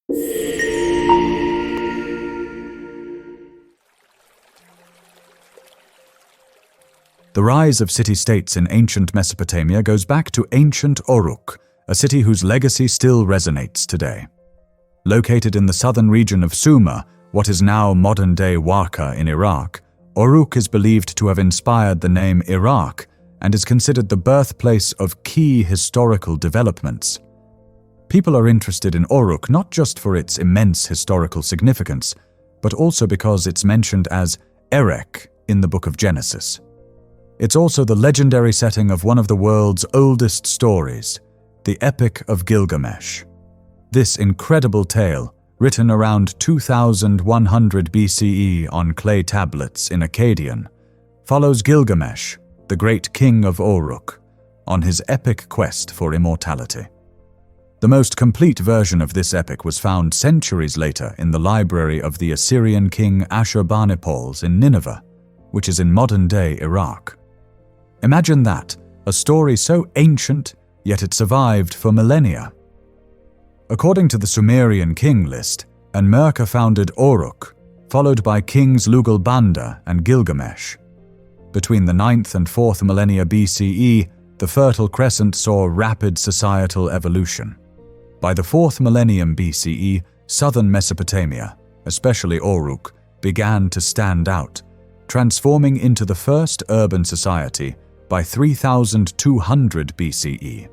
The rise of city-states in ancient Mesopotamia goes back to ancient Uruk, a city whose legacy still resonates today. Located in the southern region of Sumer, what is now modern-day Warka in Iraq, Uruk is believed to have inspired the name Iraq and is considered the birthplace of key historical developments. People are interested in Uruk not just for its immense historical significance, but also because it's mentioned as Erech in the Book of Genesis. It's also the legendary setting of one of the world's oldest stories, the Epic of Gilgamesh. This incredible tale, written around 2100 BCE on clay tablets in Akkadian, follows Gilgamesh, the great king of Uruk, on his epic quest for immortality. The most complete version of this epic was found centuries later in the library of the Assyrian king Ashurbanipal in Nineveh, which is in modern-day Iraq. Imagine that, a story so ancient, yet it survived for millennia. According to the Sumerian king list, Enmerkar founded Uruk, followed by kings Lugalbanda and Gilgamesh. Between the 9th and 4th millennia BCE, the Fertile Crescent saw rapid societal evolution. By the 4th millennium BCE, southern Mesopotamia, especially Uruk, began to stand out, transforming into the first urban society by 3200 BCE.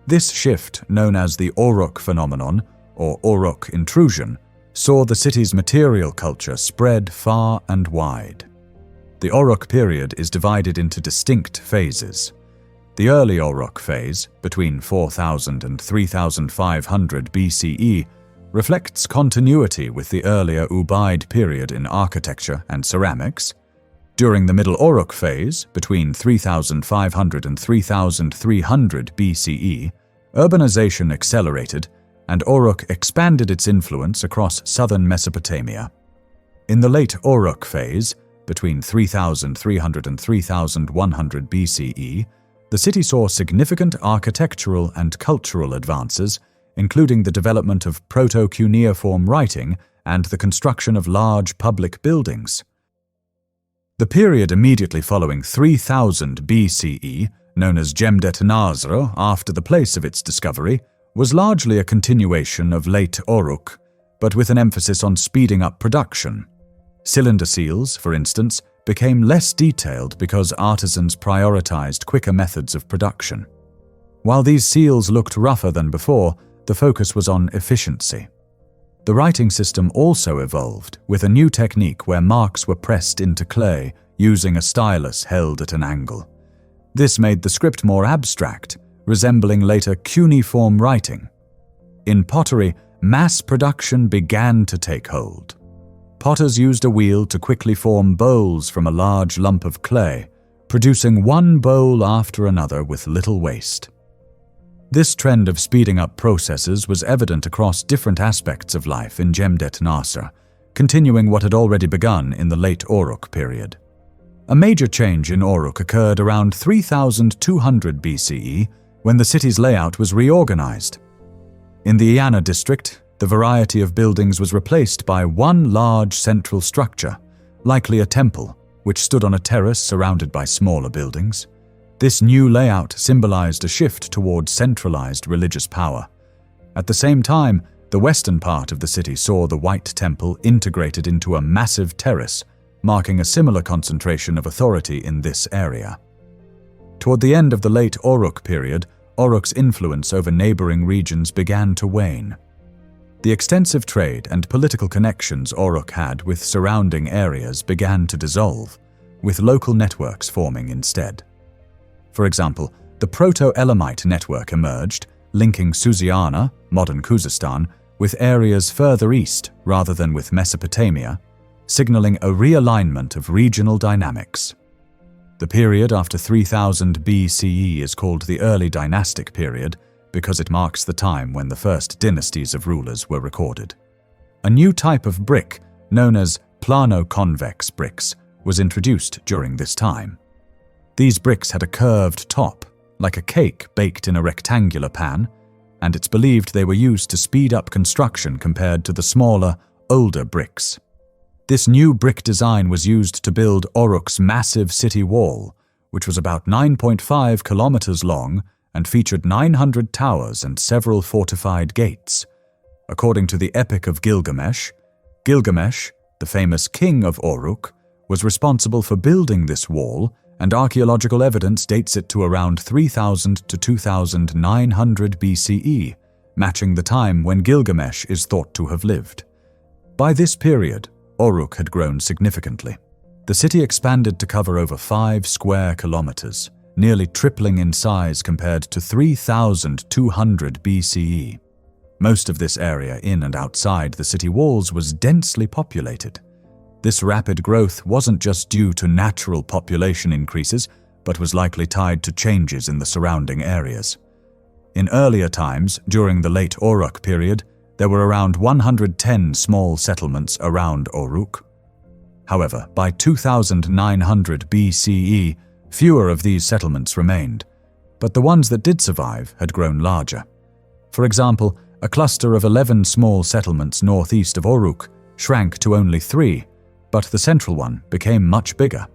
This shift, known as the Uruk Phenomenon, or Uruk intrusion, saw the city's material culture spread far and wide. The Uruk period is divided into distinct phases. The early Uruk phase, between 4000 and 3500 BCE, reflects continuity with the earlier Ubaid period in architecture and ceramics. During the Middle Uruk phase, between 3500 and 3300 BCE, urbanization accelerated and Uruk expanded its influence across southern Mesopotamia. In the late Uruk phase, between 3300 and 3100 BCE, the city saw significant architectural and cultural advances, including the development of proto-cuneiform writing and the construction of large public buildings. The period immediately following 3000 BCE, known as Jemdet Nasr after the place of its discovery, was largely a continuation of late Uruk, but with an emphasis on speeding up production. Cylinder seals, for instance, became less detailed because artisans prioritized quicker methods of production. While these seals looked rougher than before, the focus was on efficiency. The writing system also evolved, with a new technique where marks were pressed into clay using a stylus held at an angle. This made the script more abstract, resembling later cuneiform writing. In pottery, mass production began to take hold. Potters used a wheel to quickly form bowls from a large lump of clay, producing one bowl after another with little waste. This trend of speeding up processes was evident across different aspects of life in Jemdet Nasr, continuing what had already begun in the late Uruk period. A major change in Uruk occurred around 3200 BCE when the city's layout was reorganized. In the Eanna District, the variety of buildings was replaced by one large central structure, likely a temple, which stood on a terrace surrounded by smaller buildings. This new layout symbolized a shift towards centralized religious power. At the same time, the western part of the city saw the White Temple integrated into a massive terrace, marking a similar concentration of authority in this area. Toward the end of the late Uruk period, Uruk's influence over neighboring regions began to wane. The extensive trade and political connections Uruk had with surrounding areas began to dissolve, with local networks forming instead. For example, the Proto-Elamite network emerged, linking Susiana, modern Khuzestan, with areas further east rather than with Mesopotamia, signaling a realignment of regional dynamics. The period after 3000 BCE is called the Early Dynastic period because it marks the time when the first dynasties of rulers were recorded. A new type of brick, known as plano-convex bricks, was introduced during this time. These bricks had a curved top, like a cake baked in a rectangular pan, and it's believed they were used to speed up construction compared to the smaller, older bricks. This new brick design was used to build Uruk's massive city wall, which was about 9.5 kilometers long and featured 900 towers and several fortified gates. According to the Epic of Gilgamesh, Gilgamesh, the famous king of Uruk, was responsible for building this wall, and archaeological evidence dates it to around 3000 to 2900 BCE, matching the time when Gilgamesh is thought to have lived. By this period, Uruk had grown significantly. The city expanded to cover over 5 square kilometers, nearly tripling in size compared to 3200 BCE. Most of this area in and outside the city walls was densely populated. This rapid growth wasn't just due to natural population increases, but was likely tied to changes in the surrounding areas. In earlier times, during the late Uruk period, there were around 110 small settlements around Uruk. However, by 2900 BCE, fewer of these settlements remained, but the ones that did survive had grown larger. For example, a cluster of 11 small settlements northeast of Uruk shrank to only 3, but the central one became much bigger.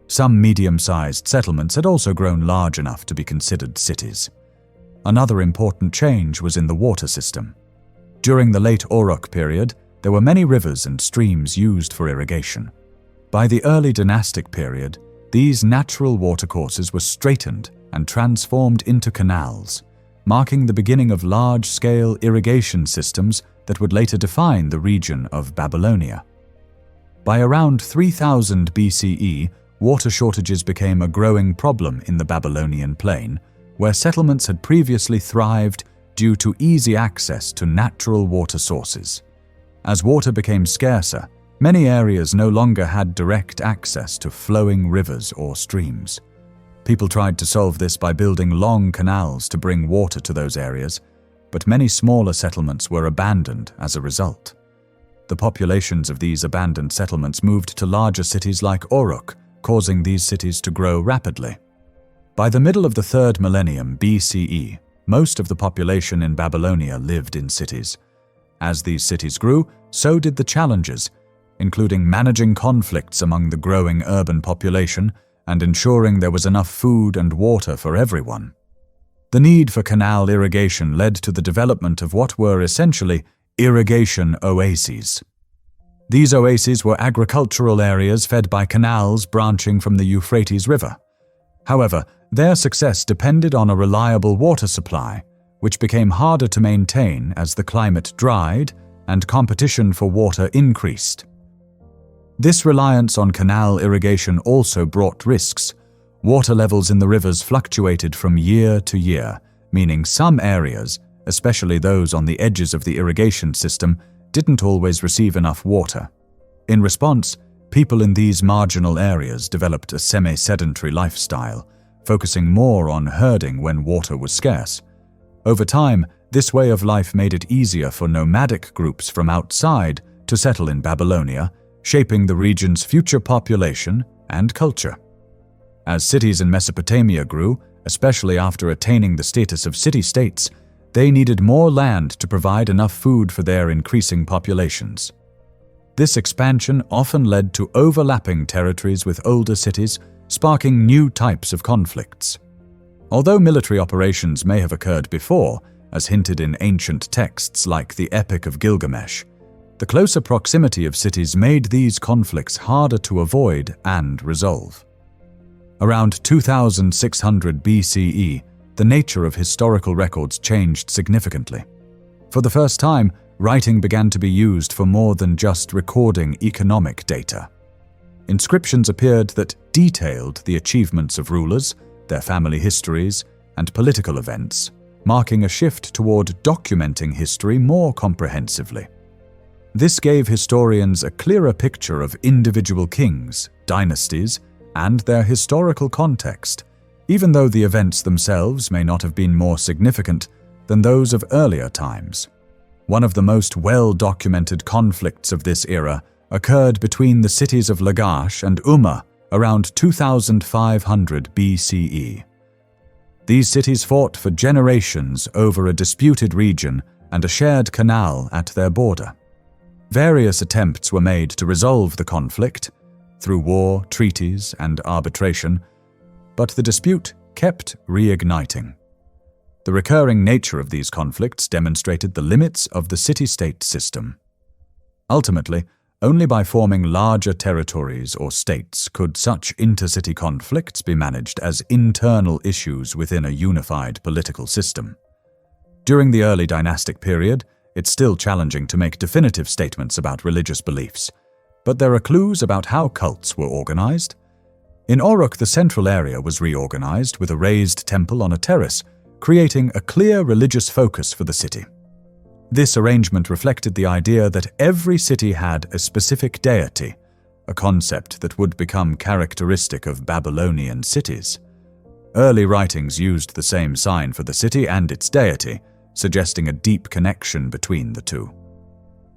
Some medium-sized settlements had also grown large enough to be considered cities. Another important change was in the water system. During the late Uruk period, there were many rivers and streams used for irrigation. By the early dynastic period, these natural watercourses were straightened and transformed into canals, marking the beginning of large-scale irrigation systems that would later define the region of Babylonia. By around 3000 BCE, water shortages became a growing problem in the Babylonian plain, where settlements had previously thrived due to easy access to natural water sources. As water became scarcer, many areas no longer had direct access to flowing rivers or streams. People tried to solve this by building long canals to bring water to those areas, but many smaller settlements were abandoned as a result. The populations of these abandoned settlements moved to larger cities like Uruk, causing these cities to grow rapidly. By the middle of the 3rd millennium BCE, most of the population in Babylonia lived in cities. As these cities grew, so did the challenges, including managing conflicts among the growing urban population and ensuring there was enough food and water for everyone. The need for canal irrigation led to the development of what were essentially irrigation oases. These oases were agricultural areas fed by canals branching from the Euphrates River. However, their success depended on a reliable water supply, which became harder to maintain as the climate dried and competition for water increased. This reliance on canal irrigation also brought risks. Water levels in the rivers fluctuated from year to year, meaning some areas, especially those on the edges of the irrigation system, didn't always receive enough water. In response, people in these marginal areas developed a semi-sedentary lifestyle, focusing more on herding when water was scarce. Over time, this way of life made it easier for nomadic groups from outside to settle in Babylonia, shaping the region's future population and culture. As cities in Mesopotamia grew, especially after attaining the status of city-states, they needed more land to provide enough food for their increasing populations. This expansion often led to overlapping territories with older cities, sparking new types of conflicts. Although military operations may have occurred before, as hinted in ancient texts like the Epic of Gilgamesh, the closer proximity of cities made these conflicts harder to avoid and resolve. Around 2600 BCE, the nature of historical records changed significantly. For the first time, writing began to be used for more than just recording economic data. Inscriptions appeared that detailed the achievements of rulers, their family histories, and political events, marking a shift toward documenting history more comprehensively. This gave historians a clearer picture of individual kings, dynasties, and their historical context, even though the events themselves may not have been more significant than those of earlier times. One of the most well-documented conflicts of this era occurred between the cities of Lagash and Umma around 2500 BCE. These cities fought for generations over a disputed region and a shared canal at their border. Various attempts were made to resolve the conflict through war, treaties, and arbitration, but the dispute kept reigniting. The recurring nature of these conflicts demonstrated the limits of the city-state system. Ultimately, only by forming larger territories or states could such intercity conflicts be managed as internal issues within a unified political system. During the early dynastic period, it's still challenging to make definitive statements about religious beliefs, but there are clues about how cults were organized. In Uruk, the central area was reorganized with a raised temple on a terrace, creating a clear religious focus for the city. This arrangement reflected the idea that every city had a specific deity, a concept that would become characteristic of Babylonian cities. Early writings used the same sign for the city and its deity, suggesting a deep connection between the two.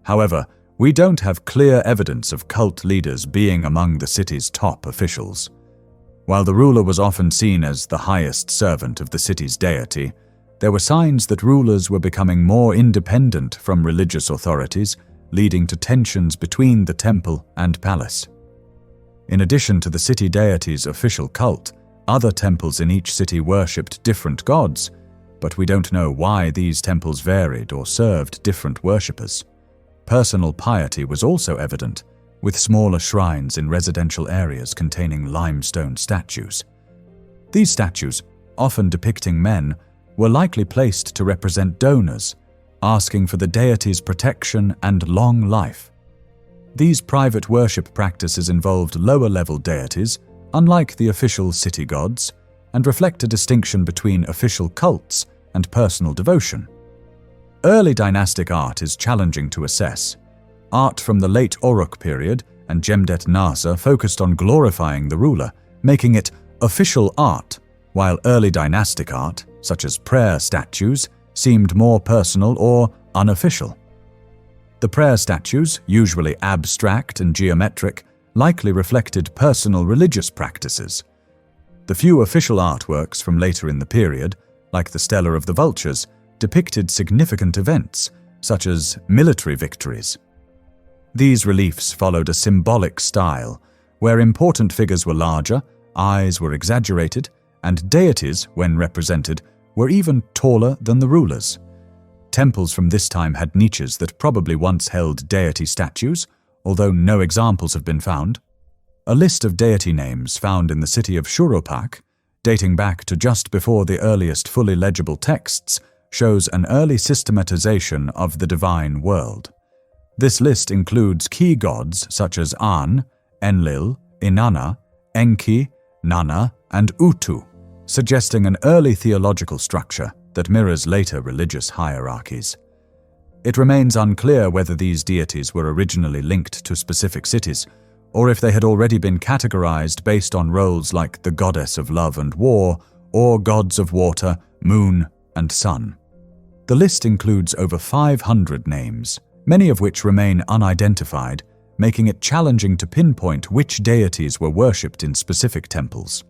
However, we don't have clear evidence of cult leaders being among the city's top officials. While the ruler was often seen as the highest servant of the city's deity, there were signs that rulers were becoming more independent from religious authorities, leading to tensions between the temple and palace. In addition to the city deity's official cult, other temples in each city worshipped different gods, but we don't know why these temples varied or served different worshippers. Personal piety was also evident, with smaller shrines in residential areas containing limestone statues. These statues, often depicting men, were likely placed to represent donors, asking for the deity's protection and long life. These private worship practices involved lower-level deities, unlike the official city gods, and reflect a distinction between official cults and personal devotion. Early dynastic art is challenging to assess. Art from the late Uruk period and Jemdet Nasa focused on glorifying the ruler, making it official art, while early dynastic art, such as prayer statues, seemed more personal or unofficial. The prayer statues, usually abstract and geometric, likely reflected personal religious practices. The few official artworks from later in the period, like the Stela of the Vultures, depicted significant events, such as military victories. These reliefs followed a symbolic style, where important figures were larger, eyes were exaggerated, and deities, when represented, were even taller than the rulers. Temples from this time had niches that probably once held deity statues, although no examples have been found. A list of deity names found in the city of Shurupak, dating back to just before the earliest fully legible texts, shows an early systematization of the divine world. This list includes key gods such as An, Enlil, Inanna, Enki, Nana, and Utu, suggesting an early theological structure that mirrors later religious hierarchies. It remains unclear whether these deities were originally linked to specific cities, or if they had already been categorized based on roles like the goddess of love and war, or gods of water, moon, and sun. The list includes over 500 names, many of which remain unidentified, making it challenging to pinpoint which deities were worshipped in specific temples.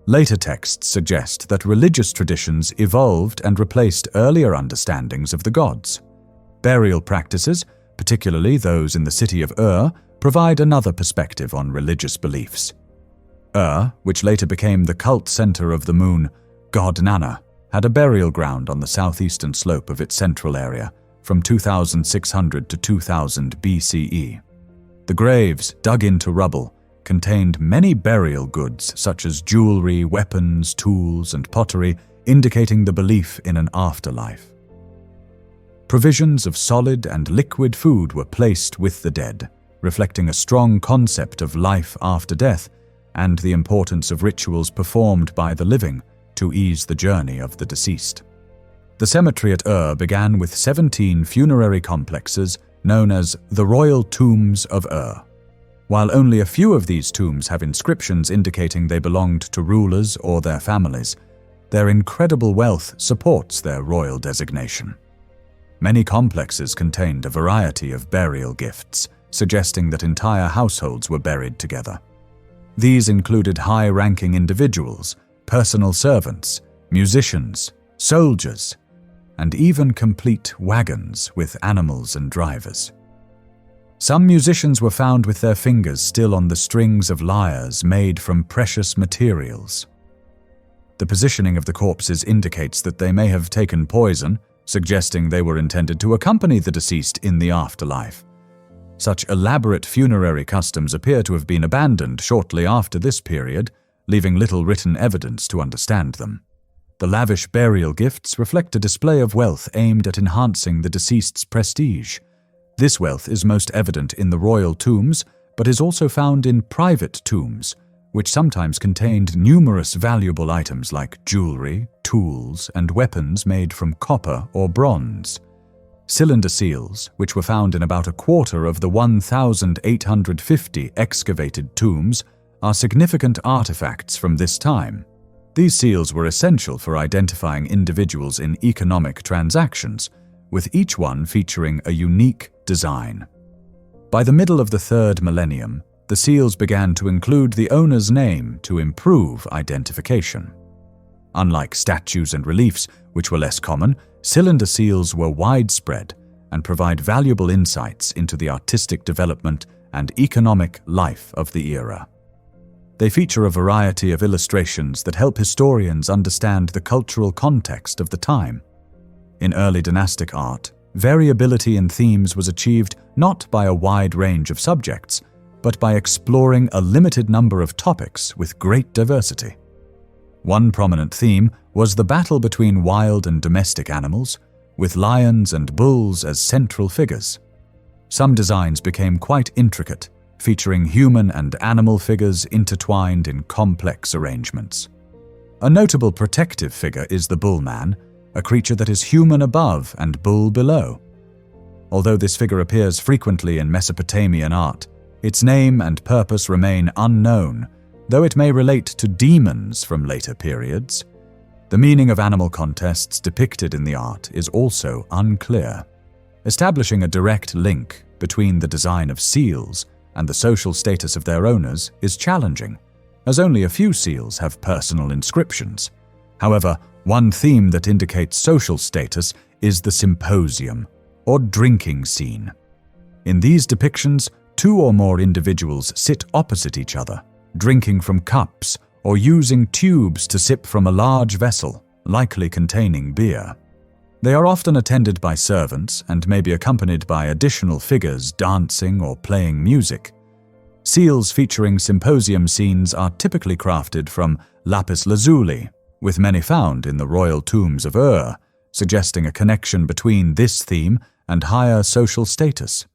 Later texts suggest that religious traditions evolved and replaced earlier understandings of the gods. Burial practices, particularly those in the city of Ur, provide another perspective on religious beliefs. Ur, which later became the cult center of the moon god Nana, had a burial ground on the southeastern slope of its central area, from 2600 to 2000 BCE. The graves, dug into rubble, contained many burial goods such as jewelry, weapons, tools, and pottery, indicating the belief in an afterlife. Provisions of solid and liquid food were placed with the dead, reflecting a strong concept of life after death and the importance of rituals performed by the living to ease the journey of the deceased. The cemetery at Ur began with 17 funerary complexes known as the Royal Tombs of Ur. While only a few of these tombs have inscriptions indicating they belonged to rulers or their families, their incredible wealth supports their royal designation. Many complexes contained a variety of burial gifts, suggesting that entire households were buried together. These included high-ranking individuals, personal servants, musicians, soldiers, and even complete wagons with animals and drivers. Some musicians were found with their fingers still on the strings of lyres made from precious materials. The positioning of the corpses indicates that they may have taken poison, suggesting they were intended to accompany the deceased in the afterlife. Such elaborate funerary customs appear to have been abandoned shortly after this period, leaving little written evidence to understand them. The lavish burial gifts reflect a display of wealth aimed at enhancing the deceased's prestige. This wealth is most evident in the royal tombs, but is also found in private tombs, which sometimes contained numerous valuable items like jewelry, tools, and weapons made from copper or bronze. Cylinder seals, which were found in about a quarter of the 1,850 excavated tombs, are significant artifacts from this time. These seals were essential for identifying individuals in economic transactions, with each one featuring a unique design. By the middle of the 3rd millennium, the seals began to include the owner's name to improve identification. Unlike statues and reliefs, which were less common, cylinder seals were widespread and provide valuable insights into the artistic development and economic life of the era. They feature a variety of illustrations that help historians understand the cultural context of the time. In early dynastic art, variability in themes was achieved not by a wide range of subjects, but by exploring a limited number of topics with great diversity. One prominent theme was the battle between wild and domestic animals, with lions and bulls as central figures. Some designs became quite intricate, featuring human and animal figures intertwined in complex arrangements. A notable protective figure is the bullman, a creature that is human above and bull below. Although this figure appears frequently in Mesopotamian art, its name and purpose remain unknown, though it may relate to demons from later periods. The meaning of animal contests depicted in the art is also unclear. Establishing a direct link between the design of seals and the social status of their owners is challenging, as only a few seals have personal inscriptions. However, one theme that indicates social status is the symposium, or drinking scene. In these depictions, 2 or more individuals sit opposite each other, drinking from cups or using tubes to sip from a large vessel, likely containing beer. They are often attended by servants and may be accompanied by additional figures dancing or playing music. Seals featuring symposium scenes are typically crafted from lapis lazuli, with many found in the royal tombs of Ur, suggesting a connection between this theme and higher social status.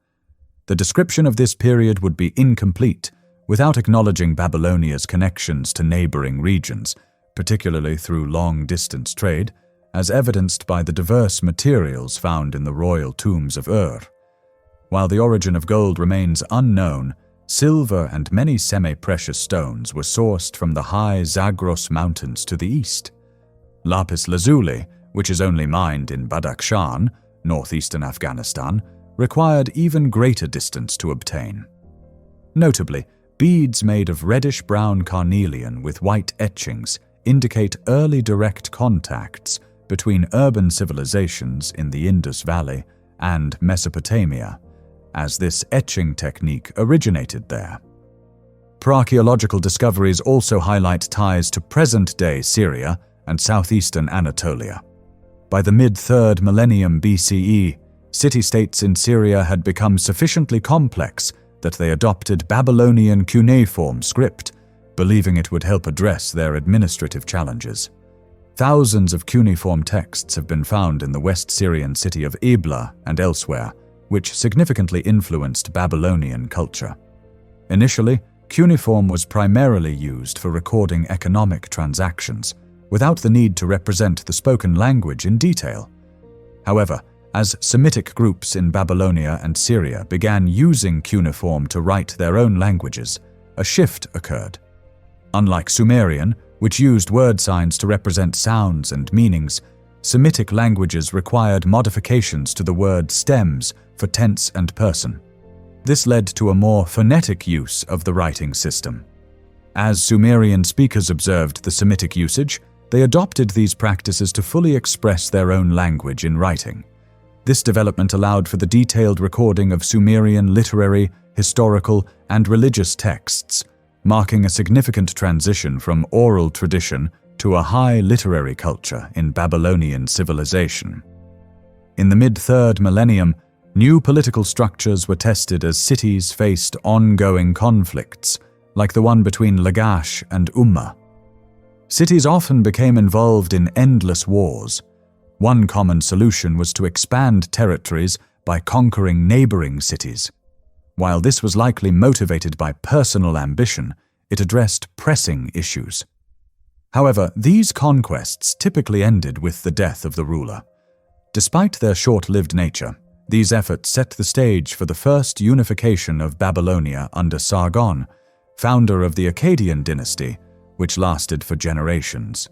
The description of this period would be incomplete without acknowledging Babylonia's connections to neighboring regions, particularly through long-distance trade, as evidenced by the diverse materials found in the royal tombs of Ur. While the origin of gold remains unknown, silver and many semi-precious stones were sourced from the high Zagros mountains to the east. Lapis lazuli, which is only mined in Badakhshan, northeastern Afghanistan, required even greater distance to obtain. Notably, beads made of reddish-brown carnelian with white etchings indicate early direct contacts between urban civilizations in the Indus Valley and Mesopotamia, as this etching technique originated there. Archaeological discoveries also highlight ties to present-day Syria and southeastern Anatolia. By the mid-3rd millennium BCE, city-states in Syria had become sufficiently complex that they adopted Babylonian cuneiform script, believing it would help address their administrative challenges. Thousands of cuneiform texts have been found in the West Syrian city of Ebla and elsewhere, which significantly influenced Babylonian culture. Initially, cuneiform was primarily used for recording economic transactions, without the need to represent the spoken language in detail. However, as Semitic groups in Babylonia and Syria began using cuneiform to write their own languages, a shift occurred. Unlike Sumerian, which used word signs to represent sounds and meanings, Semitic languages required modifications to the word stems for tense and person. This led to a more phonetic use of the writing system. As Sumerian speakers observed the Semitic usage, They adopted these practices to fully express their own language in writing. This development allowed for the detailed recording of Sumerian literary, historical, and religious texts, marking a significant transition from oral tradition to a high literary culture in Babylonian civilization. In the mid-3rd millennium, new political structures were tested as cities faced ongoing conflicts, like the one between Lagash and Umma. Cities often became involved in endless wars. One common solution was to expand territories by conquering neighboring cities. While this was likely motivated by personal ambition, it addressed pressing issues. However, these conquests typically ended with the death of the ruler. Despite their short-lived nature, these efforts set the stage for the first unification of Babylonia under Sargon, founder of the Akkadian dynasty, which lasted for generations.